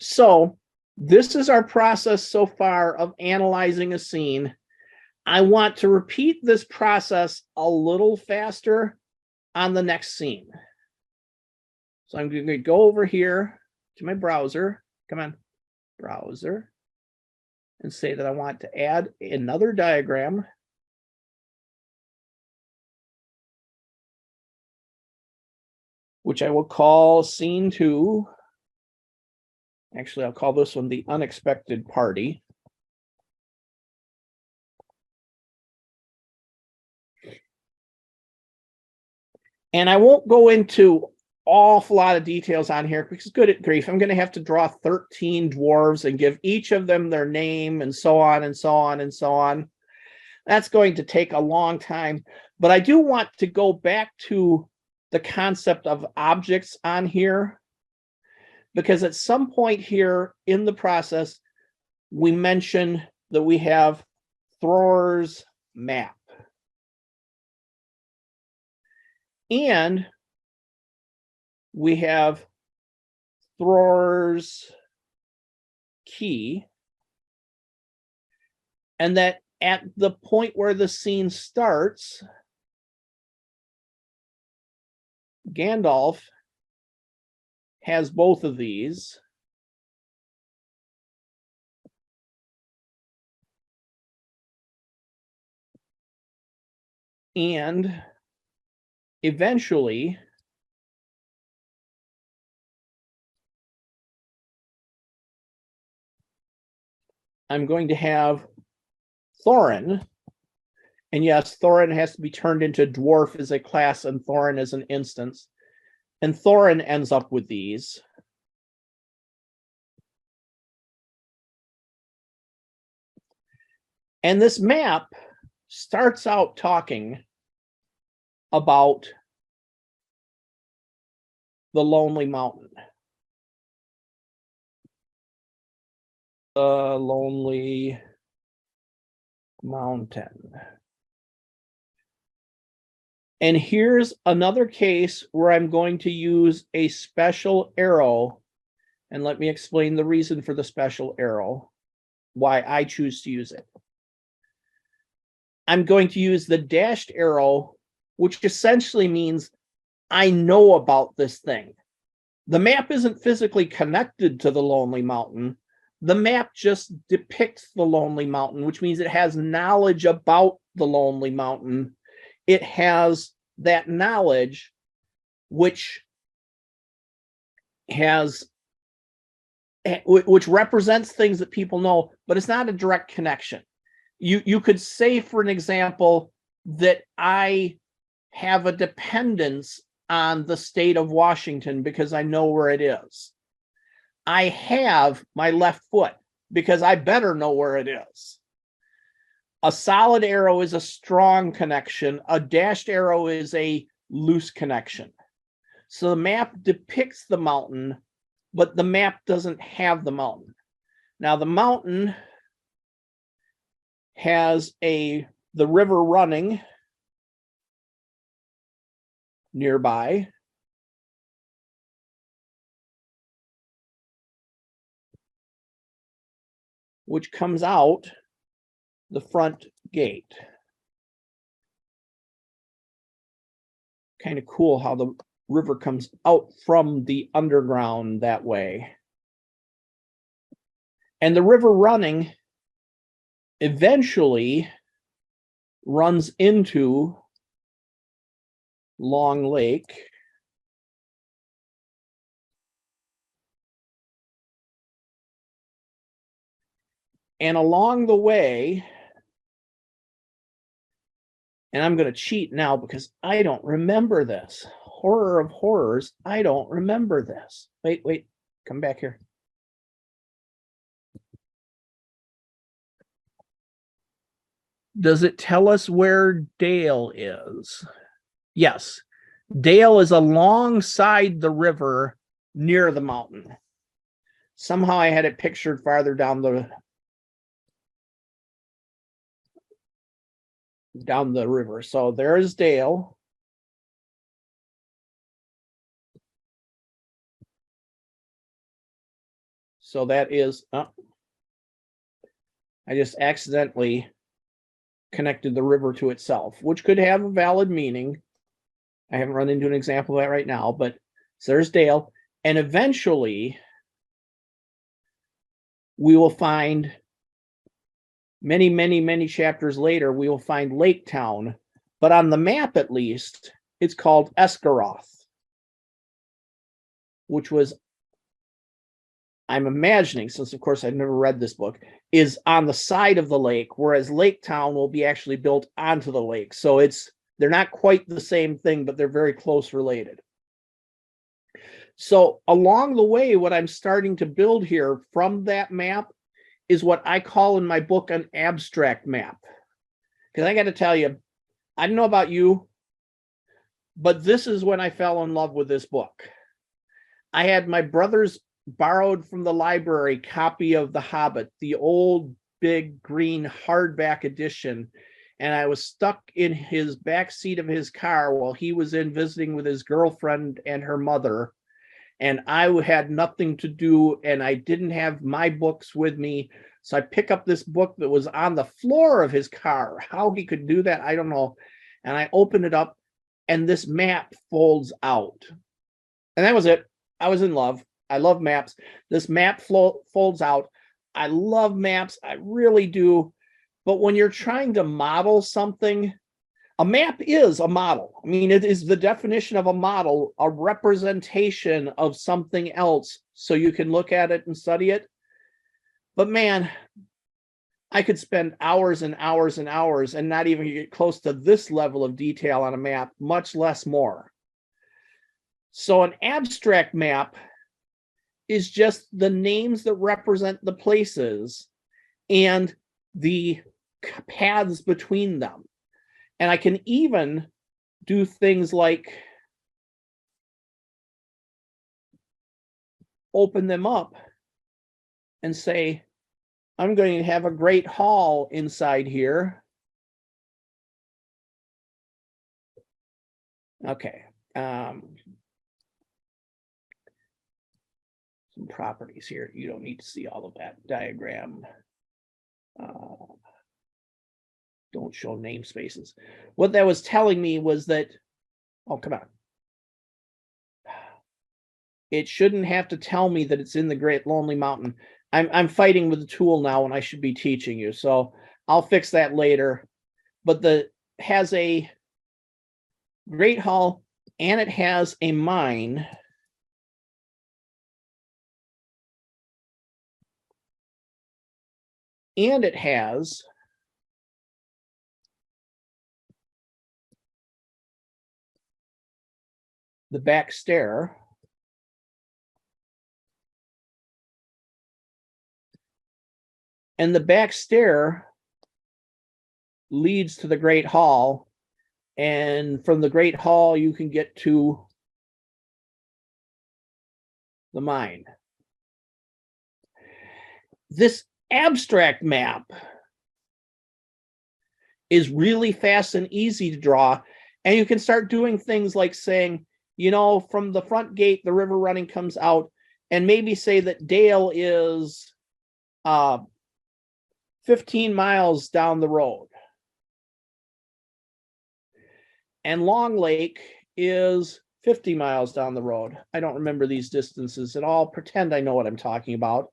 So this is our process so far of analyzing a scene. I want to repeat this process a little faster on the next scene. So I'm going to go over here to my browser. Come on, browser, and say that I want to add another diagram. Which I will call scene 2. Actually, I'll call this one the unexpected party. And I won't go into awful lot of details on here because good at grief, I'm going to have to draw 13 dwarves and give each of them their name and so on and so on and so on. That's going to take a long time, but I do want to go back to the concept of objects on here, because at some point here in the process, we mention that we have Thrower's map. And we have Thrower's key. And that at the point where the scene starts, Gandalf has both of these. And eventually, I'm going to have Thorin. And yes, Thorin has to be turned into dwarf as a class and Thorin as an instance. And Thorin ends up with these. And this map starts out talking about the Lonely Mountain. The Lonely Mountain. And here's another case where I'm going to use a special arrow. And let me explain the reason for the special arrow, why I choose to use it. I'm going to use the dashed arrow, which essentially means I know about this thing. The map isn't physically connected to the Lonely Mountain. The map just depicts the Lonely Mountain, which means it has knowledge about the Lonely Mountain. It has that knowledge, which represents things that people know, but it's not a direct connection. You could say, for an example, that I have a dependence on the state of Washington because I know where it is. I have my left foot because I better know where it is. A solid arrow is a strong connection. A dashed arrow is a loose connection. So the map depicts the mountain, but the map doesn't have the mountain. Now the mountain has the river running nearby. Which comes out the front gate. Kind of cool how the river comes out from the underground that way. And the river running eventually runs into Long Lake. And along the way, and I'm going to cheat now because I don't remember this. Horror of horrors, I don't remember this. Wait, come back here. Does it tell us where Dale is? Yes. Dale is alongside the river near the mountain. Somehow I had it pictured farther down the river. So there is Dale. So that is, I just accidentally connected the river to itself, which could have a valid meaning. I haven't run into an example of that right now, but so there's Dale. And eventually we will find many, many, many chapters later, we will find Lake Town, but on the map, at least, it's called Esgaroth, which was, I'm imagining, since of course I've never read this book, is on the side of the lake, whereas Lake Town will be actually built onto the lake. So they're not quite the same thing, but they're very close related. So along the way, what I'm starting to build here from that map is what I call in my book an abstract map. Because I got to tell you, I don't know about you, but this is when I fell in love with this book. I had my brother's borrowed from the library copy of The Hobbit, the old big green hardback edition, and I was stuck in his back seat of his car while he was in visiting with his girlfriend and her mother, and I had nothing to do, and I didn't have my books with me, so I pick up this book that was on the floor of his car. How he could do that, I don't know. And I open it up, and this map folds out, and that was it. I was in love. I love maps. This map folds out. I love maps. I really do. But when you're trying to model something, a map is a model. I mean, it is the definition of a model, a representation of something else so you can look at it and study it. But man, I could spend hours and hours and hours and not even get close to this level of detail on a map, much less more. So an abstract map is just the names that represent the places and the paths between them. And I can even do things like open them up and say, I'm going to have a great hall inside here. Okay. Some properties here. You don't need to see all of that diagram. Don't show namespaces. What that was telling me was that, oh, come on. It shouldn't have to tell me that it's in the Great Lonely Mountain. I'm fighting with the tool now when I should be teaching you. So I'll fix that later. But has a great hall and it has a mine. And it has the back stair. And the back stair leads to the Great Hall. And from the Great Hall, you can get to the mine. This abstract map is really fast and easy to draw. And you can start doing things like saying, you know, from the front gate, the river running comes out, and maybe say that Dale is 15 miles down the road. And Long Lake is 50 miles down the road. I don't remember these distances at all. Pretend I know what I'm talking about.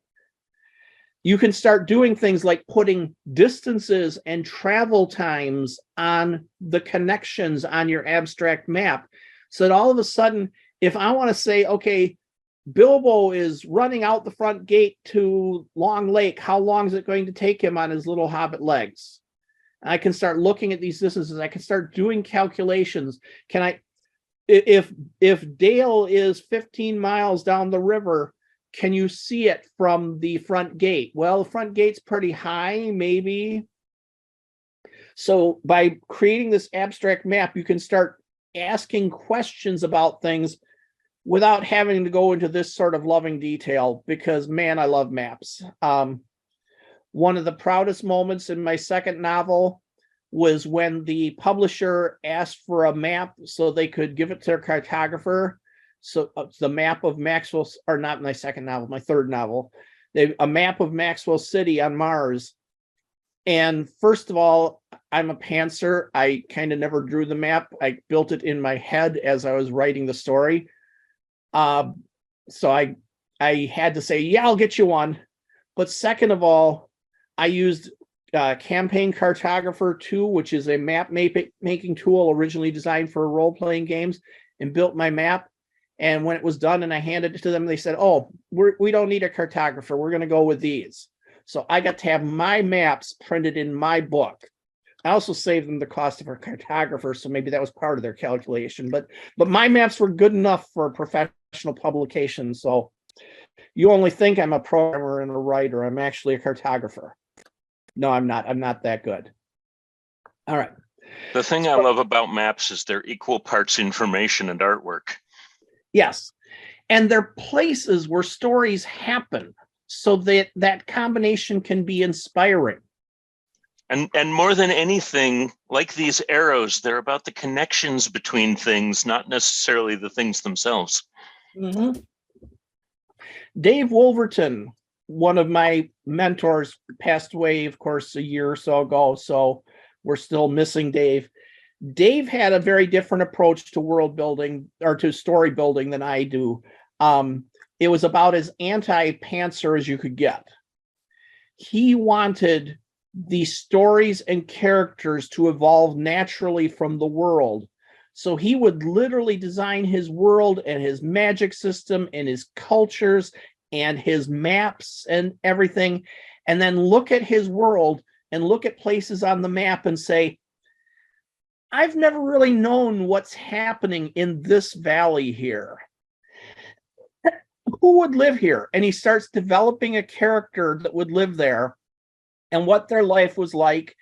You can start doing things like putting distances and travel times on the connections on your abstract map. So that all of a sudden, if I want to say, okay, Bilbo is running out the front gate to Long Lake, how long is it going to take him on his little hobbit legs? I can start looking at these distances. I can start doing calculations. If Dale is 15 miles down the river, can you see it from the front gate? Well, the front gate's pretty high, maybe. So by creating this abstract map, you can start asking questions about things without having to go into this sort of loving detail, because man, I love maps. One of the proudest moments in my second novel was when the publisher asked for a map so they could give it to their cartographer. So the map of Maxwell's, or not my second novel, my third novel. a map of Maxwell City on Mars. And first of all, I'm a pantser. I kind of never drew the map. I built it in my head as I was writing the story. So I had to say, yeah, I'll get you one. But second of all, I used Campaign Cartographer 2, which is a map making tool originally designed for role-playing games, and built my map. And when it was done and I handed it to them, they said, oh, we don't need a cartographer. We're going to go with these. So I got to have my maps printed in my book. I also saved them the cost of a cartographer, so maybe that was part of their calculation. But my maps were good enough for professional publication. So you only think I'm a programmer and a writer. I'm actually a cartographer. No, I'm not. I'm not that good. All right. The thing I love about maps is they're equal parts information and artwork. Yes. And they're places where stories happen, so that combination can be inspiring. And more than anything, like these arrows, they're about the connections between things, not necessarily the things themselves. Mm-hmm. Dave Wolverton, one of my mentors, passed away, of course, a year or so ago. So we're still missing Dave. Dave had a very different approach to world building or to story building than I do. It was about as anti-pantser as you could get. He wanted the stories and characters to evolve naturally from the world. So he would literally design his world and his magic system and his cultures and his maps and everything, and then look at his world and look at places on the map and say, I've never really known what's happening in this valley here. Who would live here? And he starts developing a character that would live there and what their life was like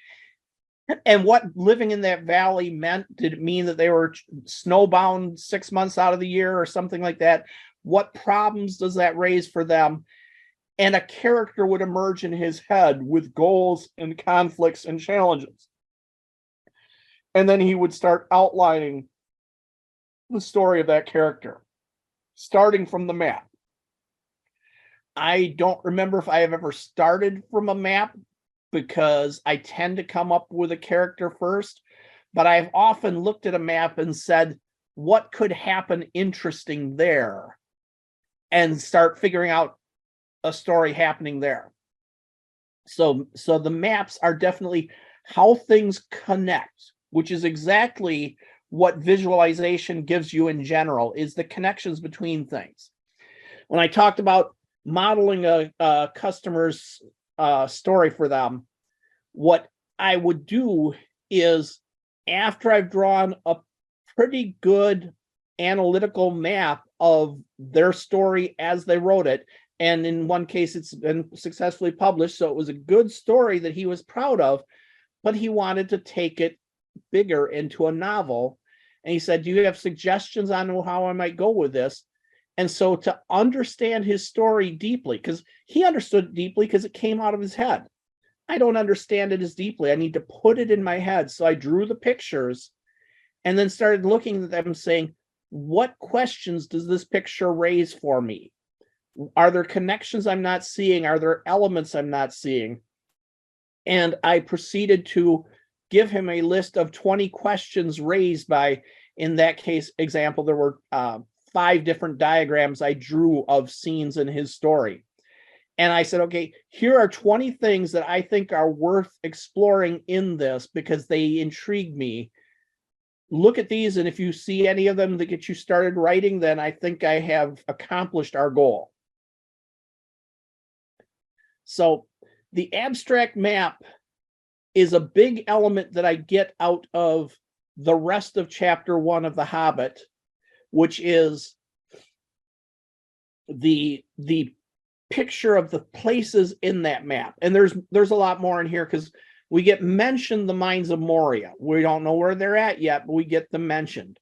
and what living in that valley meant. Did it mean that they were snowbound 6 months out of the year or something like that? What problems does that raise for them? And a character would emerge in his head with goals and conflicts and challenges. And then he would start outlining the story of that character, starting from the map. I don't remember if I have ever started from a map because I tend to come up with a character first, but I've often looked at a map and said, what could happen interesting there? And start figuring out a story happening there. So the maps are definitely how things connect, which is exactly what visualization gives you in general, is the connections between things. When I talked about modeling a customer's story for them, what I would do is, after I've drawn a pretty good analytical map of their story as they wrote it, and in one case it's been successfully published, so it was a good story that he was proud of, but he wanted to take it bigger into a novel. And he said, do you have suggestions on how I might go with this? And so to understand his story deeply, because he understood it deeply because it came out of his head. I don't understand it as deeply. I need to put it in my head. So I drew the pictures and then started looking at them saying, what questions does this picture raise for me? Are there connections I'm not seeing? Are there elements I'm not seeing? And I proceeded to give him a list of 20 questions raised by, in that case example, there were 5 different diagrams I drew of scenes in his story. And I said, okay, here are 20 things that I think are worth exploring in this because they intrigue me. Look at these, and if you see any of them that get you started writing, then I think I have accomplished our goal. So the abstract map is a big element that I get out of the rest of chapter 1 of The Hobbit, which is the picture of the places in that map. And there's a lot more in here because we get mentioned the Mines of Moria. We don't know where they're at yet, but we get them mentioned.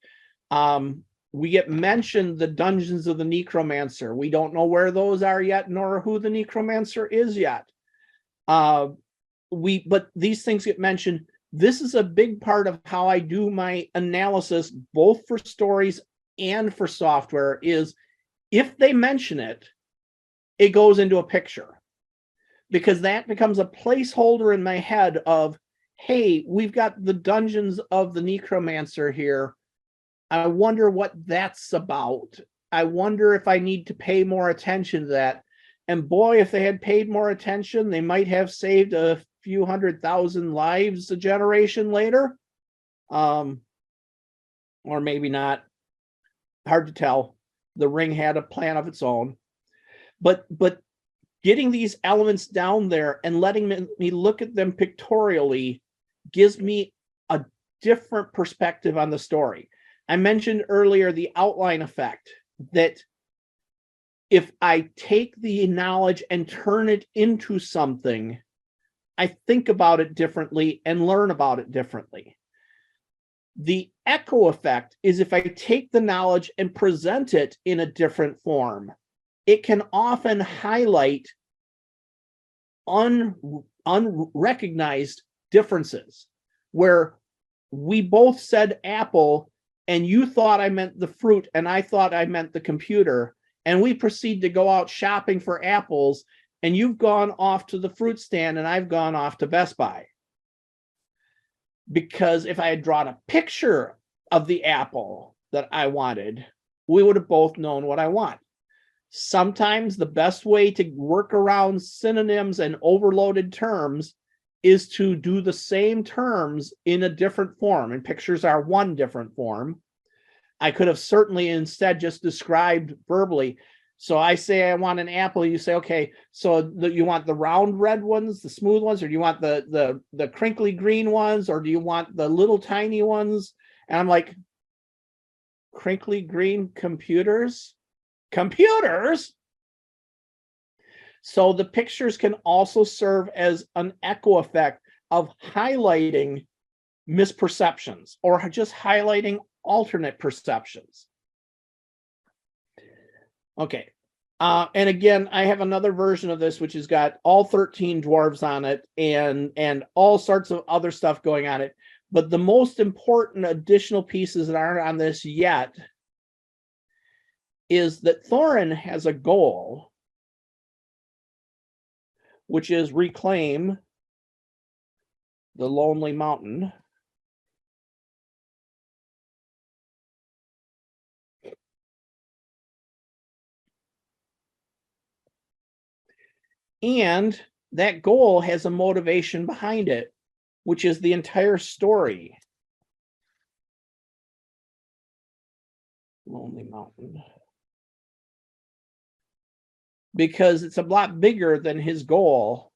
We get mentioned the Dungeons of the Necromancer. We don't know where those are yet, nor who the Necromancer is yet. But these things get mentioned. This is a big part of how I do my analysis, both for stories and for software, is if they mention it, it goes into a picture, because that becomes a placeholder in my head of, hey, we've got the Dungeons of the Necromancer here. I wonder what that's about. I wonder if I need to pay more attention to that. And boy, if they had paid more attention, they might have saved a few 100,000 lives a generation later. Or maybe not. Hard to tell. The Ring had a plan of its own. But getting these elements down there and letting me look at them pictorially gives me a different perspective on the story. I mentioned earlier the outline effect, that if I take the knowledge and turn it into something, I think about it differently and learn about it differently. The echo effect is if I take the knowledge and present it in a different form, it can often highlight unrecognized differences, where we both said apple and you thought I meant the fruit and I thought I meant the computer, and we proceed to go out shopping for apples, and you've gone off to the fruit stand and I've gone off to Best Buy. Because if I had drawn a picture of the apple that I wanted, we would have both known what I want. Sometimes the best way to work around synonyms and overloaded terms is to do the same terms in a different form, and pictures are one different form. I could have certainly instead just described verbally. So I say I want an apple, you say, okay, so you want the round red ones, the smooth ones, or do you want the crinkly green ones, or do you want the little tiny ones? And I'm like, crinkly green computers? So the pictures can also serve as an echo effect of highlighting misperceptions or just highlighting alternate perceptions. Okay. And again, I have another version of this, which has got all 13 dwarves on it and all sorts of other stuff going on it. But the most important additional pieces that aren't on this yet is that Thorin has a goal, which is reclaim the Lonely Mountain. And that goal has a motivation behind it, which is the entire story. Lonely Mountain. Because it's a lot bigger than his goal.